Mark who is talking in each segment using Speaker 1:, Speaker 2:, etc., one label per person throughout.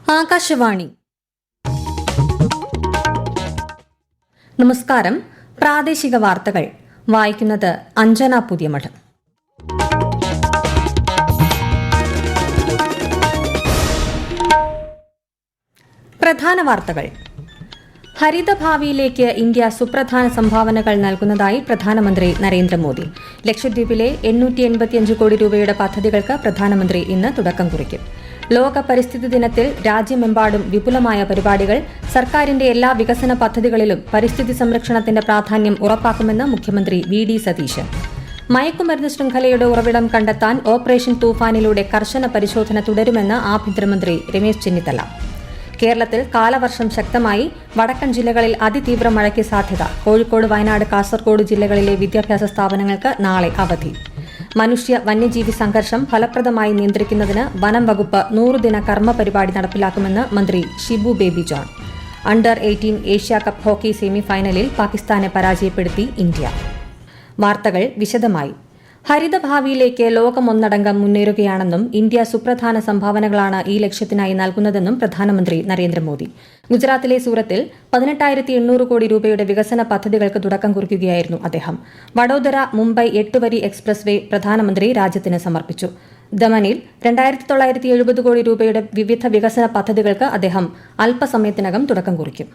Speaker 1: ആകാശവാണി. നമസ്കാരം. പ്രാദേശിക വാർത്തകൾ വായിക്കുന്നത് അഞ്ജന പുതിയമഠം. പ്രധാന വാർത്തകൾ. ഹരിതഭാവിയിലേക്ക് ഇന്ത്യ സുപ്രധാന സംഭാവനകൾ നൽകുന്നതായി പ്രധാനമന്ത്രി നരേന്ദ്രമോദി. ലക്ഷദ്വീപിലെ 885 കോടി രൂപയുടെ പദ്ധതികൾക്ക് പ്രധാനമന്ത്രി ഇന്ന് തുടക്കം കുറിക്കും. ലോക പരിസ്ഥിതി ദിനത്തിൽ രാജ്യമെമ്പാടും വിപുലമായ പരിപാടികൾ. സർക്കാരിന്റെ എല്ലാ വികസന പദ്ധതികളിലും പരിസ്ഥിതി സംരക്ഷണത്തിന്റെ പ്രാധാന്യം ഉറപ്പാക്കുമെന്ന് മുഖ്യമന്ത്രി വി.ഡി. സതീശൻ. മയക്കുമരുന്ന് ശൃംഖലയുടെ ഉറവിടം കണ്ടെത്താൻ ഓപ്പറേഷൻ തൂഫാനിലൂടെ കർശന പരിശോധന തുടരുമെന്ന് ആഭ്യന്തരമന്ത്രി രമേശ് ചെന്നിത്തല. കേരളത്തിൽ കാലവർഷം ശക്തമായി. വടക്കൻ ജില്ലകളിൽ അതിതീവ്ര മഴയ്ക്ക് സാധ്യത. കോഴിക്കോട്, വയനാട്, കാസർഗോഡ് ജില്ലകളിലെ വിദ്യാഭ്യാസ സ്ഥാപനങ്ങൾക്ക് നാളെ അവധി. മനുഷ്യ വന്യജീവി സംഘർഷം ഫലപ്രദമായി നിയന്ത്രിക്കുന്നതിന് വനം വകുപ്പ് 100 ദിന കർമ്മ പരിപാടി നടപ്പിലാക്കുമെന്ന് മന്ത്രി Shibu Baby John. Under 18 Asia Cup hockey സെമിഫൈനലിൽ പാകിസ്ഥാനെ പരാജയപ്പെടുത്തി ഇന്ത്യ. വാർത്തകൾ വിശദമായി. ഹരിതഭാവിയിലേക്ക് ലോകമൊന്നടങ്കം മുന്നേറുകയാണെന്നും ഇന്ത്യ സുപ്രധാന സംഭാവനകളാണ് ഈ ലക്ഷ്യത്തിനായി നൽകുന്നതെന്നും പ്രധാനമന്ത്രി നരേന്ദ്രമോദി. ഗുജറാത്തിലെ സൂറത്തിൽ 18,800 കോടി രൂപയുടെ വികസന പദ്ധതികൾക്ക് തുടക്കം കുറിക്കുകയായിരുന്നു അദ്ദേഹം. വഡോദര മുംബൈ 8 വരി എക്സ്പ്രസ് വേ പ്രധാനമന്ത്രി രാജ്യത്തിന് സമർപ്പിച്ചു. ദമനിൽ 2,970 കോടി രൂപയുടെ വിവിധ വികസന പദ്ധതികൾക്ക് അദ്ദേഹം അല്പസമയത്തിനകം തുടക്കം കുറിക്കും.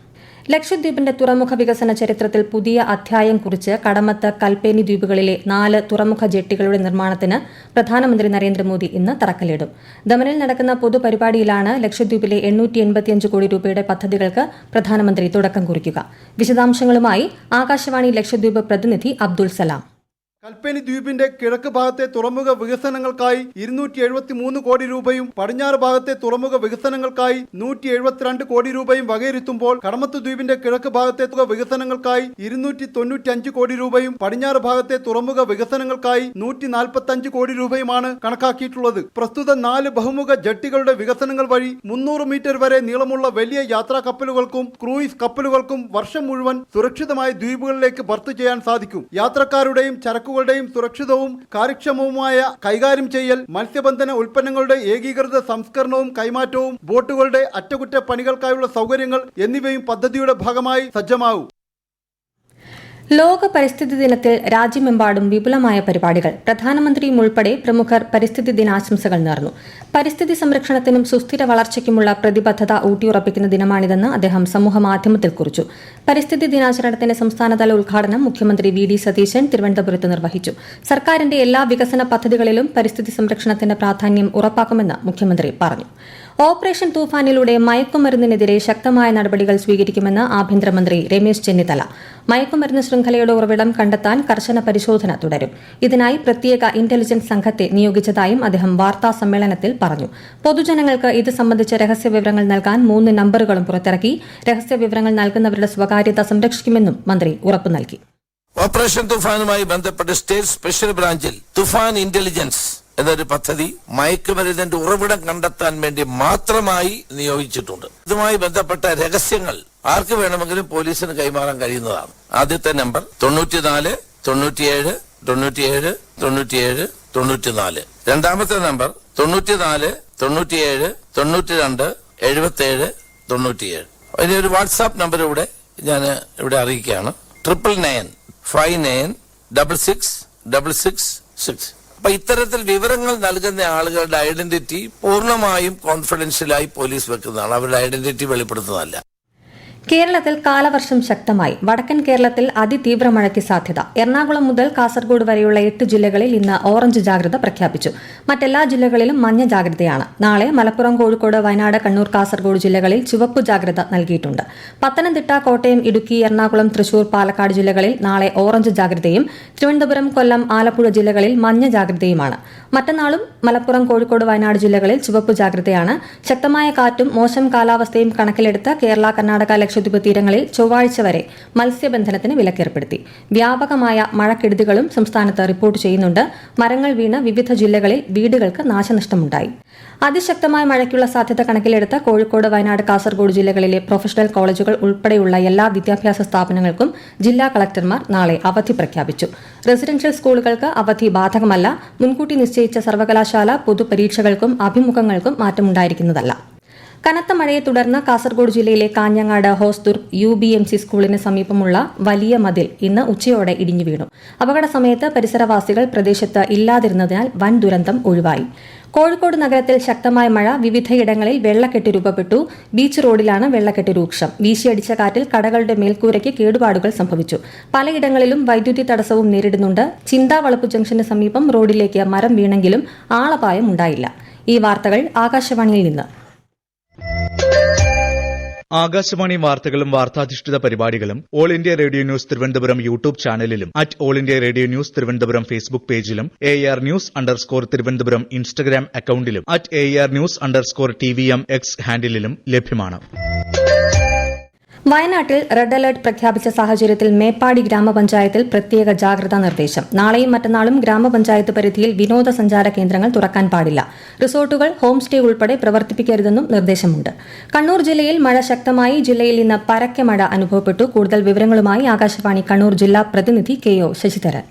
Speaker 1: ലക്ഷദ്വീപിന്റെ തുറമുഖ വികസന ചരിത്രത്തിൽ പുതിയ അധ്യായം കുറിച്ച് കടമത്ത്, കൽപ്പേനി ദ്വീപുകളിലെ 4 തുറമുഖ ജെട്ടികളുടെ നിർമ്മാണത്തിന് പ്രധാനമന്ത്രി നരേന്ദ്രമോദി ഇന്ന് തറക്കല്ലിടും. ദമനിൽ നടക്കുന്ന പൊതുപരിപാടിയിലാണ് ലക്ഷദ്വീപിലെ 885 കോടി രൂപയുടെ പദ്ധതികൾക്ക് പ്രധാനമന്ത്രി തുടക്കം കുറിക്കുക. വിശദാംശങ്ങളുമായി ആകാശവാണി ലക്ഷദ്വീപ് പ്രതിനിധി അബ്ദുൾ സലാം.
Speaker 2: കൽപ്പേനി ദ്വീപിന്റെ കിഴക്ക് ഭാഗത്തെ തുറമുഖ വികസനങ്ങൾക്കായി 273 കോടി രൂപയും പടിഞ്ഞാറ് ഭാഗത്തെ തുറമുഖ വികസനങ്ങൾക്കായി 172 കോടി രൂപയും വകയിരുത്തുമ്പോൾ കടമത്ത് ദ്വീപിന്റെ കിഴക്ക് ഭാഗത്തെ വികസനങ്ങൾക്കായി 295 കോടി രൂപയും പടിഞ്ഞാറ് ഭാഗത്തെ തുറമുഖ വികസനങ്ങൾക്കായി 145 കോടി രൂപയുമാണ് കണക്കാക്കിയിട്ടുള്ളത്. പ്രസ്തുത 4 ബഹുമുഖ ജട്ടികളുടെ വികസനങ്ങൾ വഴി 300 മീറ്റർ വരെ നീളമുള്ള വലിയ യാത്രാ കപ്പലുകൾക്കും ക്രൂയിസ് കപ്പലുകൾക്കും വർഷം മുഴുവൻ സുരക്ഷിതമായി ദ്വീപുകളിലേക്ക് ബർത്ത് ചെയ്യാൻ സാധിക്കും. യാത്രക്കാരുടെയും ചരക്കുകളുടെയും സുരക്ഷിതവും കാര്യക്ഷമവുമായ കൈകാര്യം ചെയ്യൽ, മത്സ്യബന്ധന ഉൽപ്പന്നങ്ങളുടെ ഏകീകൃത സംസ്കരണവും കൈമാറ്റവും, ബോട്ടുകളുടെ അറ്റകുറ്റപ്പണികൾക്കായുള്ള സൗകര്യങ്ങൾ എന്നിവയും പദ്ധതിയുടെ ഭാഗമായി സജ്ജമാവും.
Speaker 1: ലോക പരിസ്ഥിതി ദിനത്തിൽ രാജ്യമെമ്പാടും വിപുലമായ പരിപാടികൾ. പ്രധാനമന്ത്രിയും ഉൾപ്പെടെ പ്രമുഖർ പരിസ്ഥിതി ദിനാശംസകൾ നേർന്നു. പരിസ്ഥിതി സംരക്ഷണത്തിനും സുസ്ഥിര വളർച്ചയ്ക്കുമുള്ള പ്രതിബദ്ധത ഊട്ടിയുറപ്പിക്കുന്ന ദിനമാണിതെന്ന് അദ്ദേഹം സമൂഹമാധ്യമത്തിൽ കുറിച്ചു. പരിസ്ഥിതി ദിനാചരണത്തിന്റെ സംസ്ഥാനതല ഉദ്ഘാടനം മുഖ്യമന്ത്രി വി.ഡി. സതീശൻ തിരുവനന്തപുരത്ത് നിർവഹിച്ചു. സർക്കാരിന്റെ എല്ലാ വികസന പദ്ധതികളിലും പരിസ്ഥിതി സംരക്ഷണത്തിന്റെ പ്രാധാന്യം ഉറപ്പാക്കുമെന്ന് മുഖ്യമന്ത്രി പറഞ്ഞു. ഓപ്പറേഷൻ തൂഫാനിലൂടെ മയക്കുമരുന്നിനെതിരെ ശക്തമായ നടപടികൾ സ്വീകരിക്കുമെന്ന് ആഭ്യന്തരമന്ത്രി രമേശ് ചെന്നിത്തല. മയക്കുമരുന്ന് ശൃംഖലയുടെ ഉറവിടം കണ്ടെത്താൻ കർശന പരിശോധന തുടരും. ഇതിനായി പ്രത്യേക ഇന്റലിജൻസ് സംഘത്തെ നിയോഗിച്ചതായും അദ്ദേഹം വാർത്താ സമ്മേളനത്തിൽ പറഞ്ഞു. പൊതുജനങ്ങൾക്ക് ഇത് സംബന്ധിച്ച രഹസ്യവിവരങ്ങൾ നൽകാൻ 3 നമ്പറുകളും പുറത്തിറക്കി. രഹസ്യവിവരങ്ങൾ നൽകുന്നവരുടെ സ്വകാര്യത സംരക്ഷിക്കുമെന്നും മന്ത്രി ഉറപ്പു നൽകി.
Speaker 3: ഓപ്പറേഷൻ തുഫാനുമായി ബന്ധപ്പെട്ട് സ്റ്റേറ്റ് സ്പെഷ്യൽ ബ്രാഞ്ചിൽ തുഫാൻ ഇന്റലിജൻസ് എന്നൊരു പദ്ധതി മയക്കുമരുന്നിന്റെ ഉറവിടം കണ്ടെത്താൻ വേണ്ടി മാത്രമായി നിയോഗിച്ചിട്ടുണ്ട്. ഇതുമായി ബന്ധപ്പെട്ട രഹസ്യങ്ങൾ ആർക്ക് വേണമെങ്കിലും പോലീസിന് കൈമാറാൻ കഴിയുന്നതാണ്. ആദ്യത്തെ നമ്പർ 94 97 97 97 94. രണ്ടാമത്തെ നമ്പർ 94 97 92 77 97. ഇനി ഒരു വാട്സാപ്പ് നമ്പർ ഞാൻ ഇവിടെ അറിയിക്കുകയാണ്. 99 59 66 666. അപ്പൊ ഇത്തരത്തിൽ വിവരങ്ങൾ നൽകുന്ന ആളുകളുടെ ഐഡന്റിറ്റി പൂർണ്ണമായും കോൺഫിഡൻഷ്യലായി പോലീസ് വെക്കുന്നതാണ്. അവരുടെ ഐഡന്റിറ്റി വെളിപ്പെടുത്തുന്നതല്ല.
Speaker 1: കേരളത്തിൽ കാലവർഷം ശക്തമായി. വടക്കൻ കേരളത്തിൽ അതിതീവ്ര മഴയ്ക്ക് സാധ്യത. എറണാകുളം മുതൽ കാസർഗോഡ് വരെയുള്ള 8 ജില്ലകളിൽ ഇന്ന് ഓറഞ്ച് ജാഗ്രത പ്രഖ്യാപിച്ചു. മറ്റെല്ലാ ജില്ലകളിലും മഞ്ഞ ജാഗ്രതയാണ്. നാളെ മലപ്പുറം, കോഴിക്കോട്, വയനാട്, കണ്ണൂർ, കാസർഗോഡ് ജില്ലകളിൽ ചുവപ്പ് ജാഗ്രത നൽകിയിട്ടുണ്ട്. പത്തനംതിട്ട, കോട്ടയം, ഇടുക്കി, എറണാകുളം, തൃശൂർ, പാലക്കാട് ജില്ലകളിൽ നാളെ ഓറഞ്ച് ജാഗ്രതയും തിരുവനന്തപുരം, കൊല്ലം, ആലപ്പുഴ ജില്ലകളിൽ മഞ്ഞ ജാഗ്രതയുമാണ്. മറ്റന്നാളും മലപ്പുറം, കോഴിക്കോട്, വയനാട് ജില്ലകളിൽ ചുവപ്പ് ജാഗ്രതയാണ്. ശക്തമായ കാറ്റും മോശം കാലാവസ്ഥയും കണക്കിലെടുത്ത് കേരള, കർണാടക, ലക്ഷദ്വീപ് തീരങ്ങളിൽ ചൊവ്വാഴ്ച വരെ മത്സ്യബന്ധനത്തിന് വിലക്കേർപ്പെടുത്തി. വ്യാപകമായ മഴക്കെടുതികളും സംസ്ഥാനത്ത് റിപ്പോർട്ട് ചെയ്യുന്നുണ്ട്. മരങ്ങൾ വീണ് വിവിധ ജില്ലകളിൽ വീടുകൾക്ക് നാശനഷ്ടമുണ്ടായി. അതിശക്തമായ മഴയ്ക്കുള്ള സാധ്യത കണക്കിലെടുത്ത് കോഴിക്കോട്, വയനാട്, കാസർഗോഡ് ജില്ലകളിലെ പ്രൊഫഷണൽ കോളേജുകൾ ഉൾപ്പെടെയുള്ള എല്ലാ വിദ്യാഭ്യാസ സ്ഥാപനങ്ങൾക്കും ജില്ലാ കളക്ടർമാർ നാളെ അവധി പ്രഖ്യാപിച്ചു. റെസിഡൻഷ്യൽ സ്കൂളുകൾക്ക് അവധി ബാധകമല്ല. മുൻകൂട്ടി നിശ്ചയിച്ച സർവകലാശാല പൊതുപരീക്ഷകൾക്കും അഭിമുഖങ്ങൾക്കും മാറ്റമുണ്ടായിരിക്കുന്നതല്ല. കനത്ത മഴയെ തുടർന്ന് കാസർഗോഡ് ജില്ലയിലെ കാഞ്ഞങ്ങാട് ഹോസ്ദുർഗ് UBMC സ്കൂളിന് സമീപമുള്ള വലിയ മതിൽ ഇന്ന് ഉച്ചയോടെ ഇടിഞ്ഞു വീണു. അപകട സമയത്ത് പരിസരവാസികൾ പ്രദേശത്ത് ഇല്ലാതിരുന്നതിനാൽ വൻ ദുരന്തം ഒഴിവായി. കോഴിക്കോട് നഗരത്തിൽ ശക്തമായ മഴ, വിവിധയിടങ്ങളിൽ വെള്ളക്കെട്ട് രൂപപ്പെട്ടു. ബീച്ച് റോഡിലാണ് വെള്ളക്കെട്ട് രൂക്ഷം. വീശിയടിച്ച കാറ്റിൽ കടകളുടെ മേൽക്കൂരയ്ക്ക് കേടുപാടുകൾ സംഭവിച്ചു. പലയിടങ്ങളിലും വൈദ്യുതി തടസ്സവും നേരിടുന്നുണ്ട്. ചിന്താവളപ്പ് ജംഗ്ഷന് സമീപം റോഡിലേക്ക് മരം വീണെങ്കിലും ആളപായം ഉണ്ടായില്ല. ഈ വാർത്തകൾ ആകാശവാണിയിൽ നിന്ന്.
Speaker 4: ആകാശവാണി വാർത്തകളും വാർത്താധിഷ്ഠിത പരിപാടികളും all India radio news Thiruvananthapuram YouTube ചാനലിലും @all India radio news Thiruvananthapuram Facebook പേജിലും AR News_ തിരുവനന്തപുരം ഇൻസ്റ്റഗ്രാം അക്കൌണ്ടിലും @AR News_TVM X ഹാൻഡിലും ലഭ്യമാണ്.
Speaker 1: വയനാട്ടിൽ റെഡ് അലർട്ട് പ്രഖ്യാപിച്ച സാഹചര്യത്തിൽ മേപ്പാടി ഗ്രാമപഞ്ചായത്തിൽ പ്രത്യേക ജാഗ്രതാ നിർദ്ദേശം. നാളെയും മറ്റന്നാളും ഗ്രാമപഞ്ചായത്ത് പരിധിയിൽ വിനോദസഞ്ചാര കേന്ദ്രങ്ങൾ തുറക്കാൻ പാടില്ല. റിസോർട്ടുകൾ, ഹോം സ്റ്റേ ഉൾപ്പെടെ പ്രവർത്തിപ്പിക്കരുതെന്നും നിർദ്ദേശമുണ്ട്. കണ്ണൂർ ജില്ലയിൽ മഴ ശക്തമായി. ജില്ലയിൽ ഇന്ന് പരക്കെ മഴ അനുഭവപ്പെട്ടു. കൂടുതൽ വിവരങ്ങളുമായി ആകാശവാണി കണ്ണൂർ ജില്ലാ പ്രതിനിധി KO ശശിധരൻ.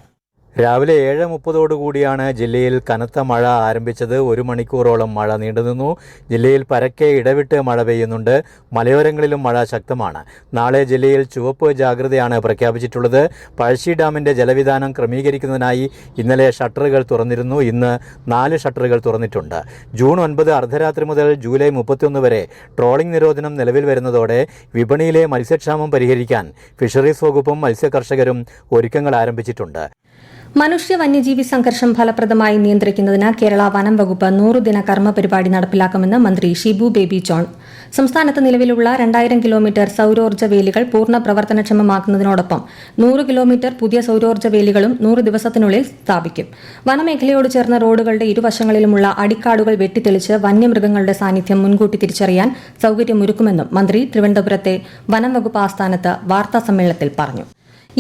Speaker 5: രാവിലെ 7:30 ജില്ലയിൽ കനത്ത മഴ ആരംഭിച്ചത്. 1 മണിക്കൂറോളം മഴ നീണ്ടുനിന്നു. ജില്ലയിൽ പരക്കെ ഇടവിട്ട് മഴ പെയ്യുന്നുണ്ട്. മലയോരങ്ങളിലും മഴ ശക്തമാണ്. നാളെ ജില്ലയിൽ ചുവപ്പ് ജാഗ്രതയാണ് പ്രഖ്യാപിച്ചിട്ടുള്ളത്. പഴശ്ശി ഡാമിന്റെ ജലവിധാനം ക്രമീകരിക്കുന്നതിനായി ഇന്നലെ ഷട്ടറുകൾ തുറന്നിരുന്നു. ഇന്ന് 4 ഷട്ടറുകൾ തുറന്നിട്ടുണ്ട്. ജൂൺ 9 അർദ്ധരാത്രി മുതൽ ജൂലൈ 31 വരെ ട്രോളിംഗ് നിരോധനം നിലവിൽ വരുന്നതോടെ വിപണിയിലെ മത്സ്യക്ഷാമം പരിഹരിക്കാൻ ഫിഷറീസ് വകുപ്പും മത്സ്യകർഷകരും ഒരുക്കങ്ങൾ ആരംഭിച്ചിട്ടുണ്ട്.
Speaker 1: മനുഷ്യ വന്യജീവി സംഘർഷം ഫലപ്രദമായി നിയന്ത്രിക്കുന്നതിന് കേരള വനം വകുപ്പ് 100 ദിന കർമ്മ പരിപാടി നടപ്പിലാക്കുമെന്ന് മന്ത്രി ഷിബു ബേബി ജോൺ. സംസ്ഥാനത്ത് നിലവിലുള്ള 2000 കിലോമീറ്റർ സൌരോർജ്ജ വേലികൾ പൂർണ്ണ പ്രവർത്തനക്ഷമമാക്കുന്നതിനോടൊപ്പം 100 കിലോമീറ്റർ പുതിയ സൌരോർജ്ജ വേലികളും 100 ദിവസത്തിനുള്ളിൽ സ്ഥാപിക്കും. വനമേഖലയോട് ചേർന്ന റോഡുകളുടെ ഇരുവശങ്ങളിലുമുള്ള അടിക്കാടുകൾ വെട്ടിത്തെളിച്ച് വന്യമൃഗങ്ങളുടെ സാന്നിധ്യം മുൻകൂട്ടി തിരിച്ചറിയാൻ സൌകര്യമൊരുക്കുമെന്നും മന്ത്രി തിരുവനന്തപുരത്തെ വനം വകുപ്പ് ആസ്ഥാനത്ത് വാർത്താസമ്മേളനത്തിൽ പറഞ്ഞു.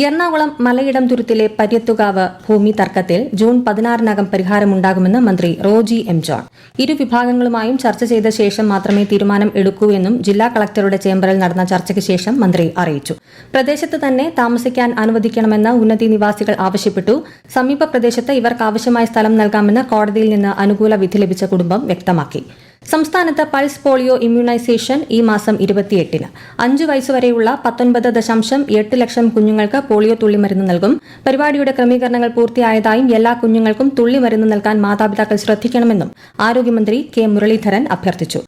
Speaker 1: എറണാകുളം മലയിടം തുരുത്തിലെ പര്യത്തുകാവ് ഭൂമി തർക്കത്തിൽ ജൂൺ 16-നകം പരിഹാരമുണ്ടാകുമെന്ന് മന്ത്രി റോജി M. ജോൺ. ഇരുവിഭാഗങ്ങളുമായും ചർച്ച ചെയ്ത ശേഷം മാത്രമേ തീരുമാനം എടുക്കൂ എന്നും ജില്ലാ കളക്ടറുടെ ചേംബറിൽ നടന്ന ചർച്ചയ്ക്ക് ശേഷം മന്ത്രി അറിയിച്ചു. പ്രദേശത്ത് തന്നെ താമസിക്കാൻ അനുവദിക്കണമെന്ന് ഉന്നതി നിവാസികൾ ആവശ്യപ്പെട്ടു. സമീപ പ്രദേശത്ത് ഇവർക്ക് ആവശ്യമായ സ്ഥലം നൽകാമെന്ന് കോടതിയിൽ നിന്ന് അനുകൂല വിധി ലഭിച്ച കുടുംബം വ്യക്തമാക്കി. സംസ്ഥാനത്ത് പൾസ് പോളിയോ ഇമ്മ്യൂണൈസേഷൻ ഈ മാസം 28-ന് 5 വയസ്സുവരെയുള്ള 19.8 ലക്ഷം കുഞ്ഞുങ്ങൾക്ക് പോളിയോ തുള്ളിമരുന്ന് നൽകും. പരിപാടിയുടെ ക്രമീകരണങ്ങൾ പൂർത്തിയായതായും എല്ലാ കുഞ്ഞുങ്ങൾക്കും തുള്ളിമരുന്ന് നൽകാൻ മാതാപിതാക്കൾ ശ്രദ്ധിക്കണമെന്നും ആരോഗ്യമന്ത്രി K. മുരളീധരൻ അഭ്യർത്ഥിച്ചു.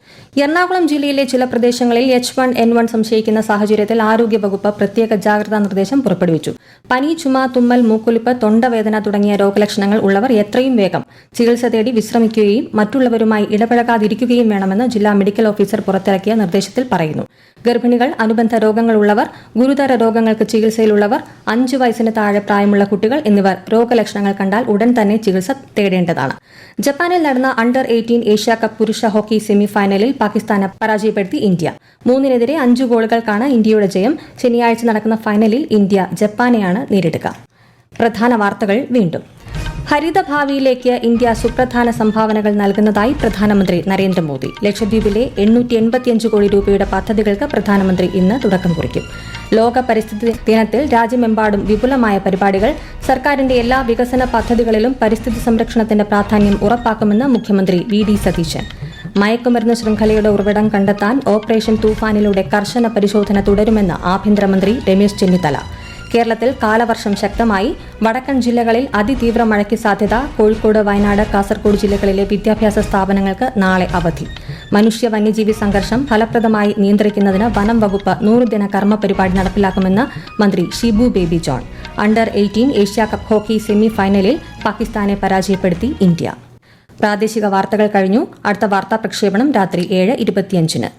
Speaker 1: എറണാകുളം ജില്ലയിലെ ചില പ്രദേശങ്ങളിൽ H1N1 സംശയിക്കുന്ന സാഹചര്യത്തിൽ ആരോഗ്യവകുപ്പ് പ്രത്യേക ജാഗ്രതാ നിർദ്ദേശം പുറപ്പെടുവിച്ചു. പനി, ചുമ, തുമ്മൽ, മൂക്കൊലിപ്പ്, തൊണ്ടവേദന തുടങ്ങിയ രോഗലക്ഷണങ്ങൾ ഉള്ളവർ എത്രയും വേഗം ചികിത്സ തേടി വിശ്രമിക്കുകയും മറ്റുള്ളവരുമായി ഇടപഴകാതിരിക്കുകയും വേണമെന്ന് ജില്ലാ മെഡിക്കൽ ഓഫീസർ പുറത്തിറക്കിയ നിർദ്ദേശത്തിൽ പറയുന്നു. ഗർഭിണികൾ, അനുബന്ധ രോഗങ്ങളുള്ളവർ, ഗുരുതര രോഗങ്ങൾക്ക് ചികിത്സയിലുള്ളവർ, 5 വയസ്സിന് താഴെ പ്രായമുള്ള കുട്ടികൾ എന്നിവർ രോഗലക്ഷണങ്ങൾ കണ്ടാൽ ഉടൻ തന്നെ ചികിത്സ തേടേണ്ടതാണ്. ജപ്പാനിൽ നടന്ന അണ്ടർ-18 ഏഷ്യാ കപ്പ് പുരുഷ ഹോക്കി സെമി ഫൈനലിൽ പാകിസ്ഥാനെ പരാജയപ്പെടുത്തി ഇന്ത്യ. 3-നെതിരെ 5 ഗോളുകൾക്കാണ് ഇന്ത്യയുടെ ജയം. ശനിയാഴ്ച നടക്കുന്ന ഫൈനലിൽ ഇന്ത്യ ജപ്പാനെയാണ് നേരിടുക. പ്രധാന വാർത്തകൾ വീണ്ടും. ഹരിതഭാവിയിലേക്ക് ഇന്ത്യ സുപ്രധാന സംഭാവനകൾ നൽകുന്നതായി പ്രധാനമന്ത്രി നരേന്ദ്രമോദി. ലക്ഷദ്വീപിലെ 885 കോടി രൂപയുടെ പദ്ധതികൾക്ക് പ്രധാനമന്ത്രി ഇന്ന് തുടക്കം കുറിക്കും. ലോക പരിസ്ഥിതി ദിനത്തിൽ രാജ്യമെമ്പാടും വിപുലമായ പരിപാടികൾ. സർക്കാരിന്റെ എല്ലാ വികസന പദ്ധതികളിലും പരിസ്ഥിതി സംരക്ഷണത്തിന്റെ പ്രാധാന്യം ഉറപ്പാക്കുമെന്ന് മുഖ്യമന്ത്രി VD സതീശൻ. മയക്കുമരുന്ന് ശൃംഖലയുടെ ഉറവിടം കണ്ടെത്താൻ ഓപ്പറേഷൻ തൂഫാനിലൂടെ കർശന പരിശോധന തുടരുമെന്ന് ആഭ്യന്തരമന്ത്രി രമേശ് ചെന്നിത്തല. കേരളത്തിൽ കാലവർഷം ശക്തമായി. വടക്കൻ ജില്ലകളിൽ അതിതീവ്ര മഴയ്ക്ക് സാധ്യത. കോഴിക്കോട്, വയനാട്, കാസർഗോഡ് ജില്ലകളിലെ വിദ്യാഭ്യാസ സ്ഥാപനങ്ങൾക്ക് നാളെ അവധി. മനുഷ്യ വന്യജീവി സംഘർഷം ഫലപ്രദമായി നിയന്ത്രിക്കുന്നതിന് വനം വകുപ്പ് 100 ദിന കർമ്മ പരിപാടി നടപ്പിലാക്കുമെന്ന് മന്ത്രി Shibu Baby John. Under Asia cup hockey semi ഫൈനലിൽ പാകിസ്ഥാനെ പരാജയപ്പെടുത്തി ഇന്ത്യ. പ്രാദേശിക വാർത്തകൾ കഴിഞ്ഞു. അടുത്ത വാർത്താ പ്രക്ഷേപണം രാത്രി 7:25-ന്.